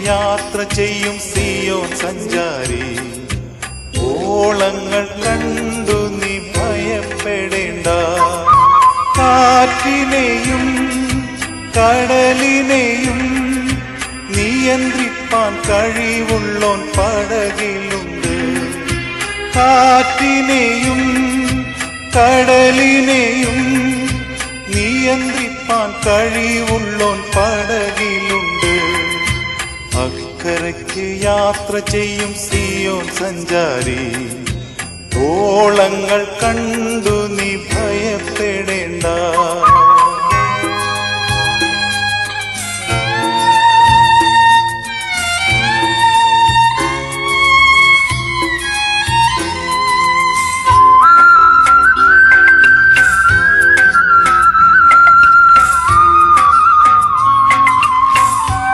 യാത്ര ചെയ്യും സിയോൻ സഞ്ചാരി, ഓളങ്ങൾ കണ്ടു നീ ഭയപ്പെടേണ്ട. കാറ്റിനെയും കടലിനെയും നിയന്ത്രിപ്പാൻ കഴിവുള്ളോൻ പടകിലുണ്ട്. കാറ്റിനെയും കടലിനെയും നിയന്ത്രിപ്പാൻ കഴിവുള്ളോൻ പടകിലുണ്ട്. അക്കരയ്ക്ക് യാത്ര ചെയ്യും സിയോൻ സഞ്ചാരി, ഓളങ്ങൾ കണ്ടു നീ ഭയപ്പെടേണ്ട.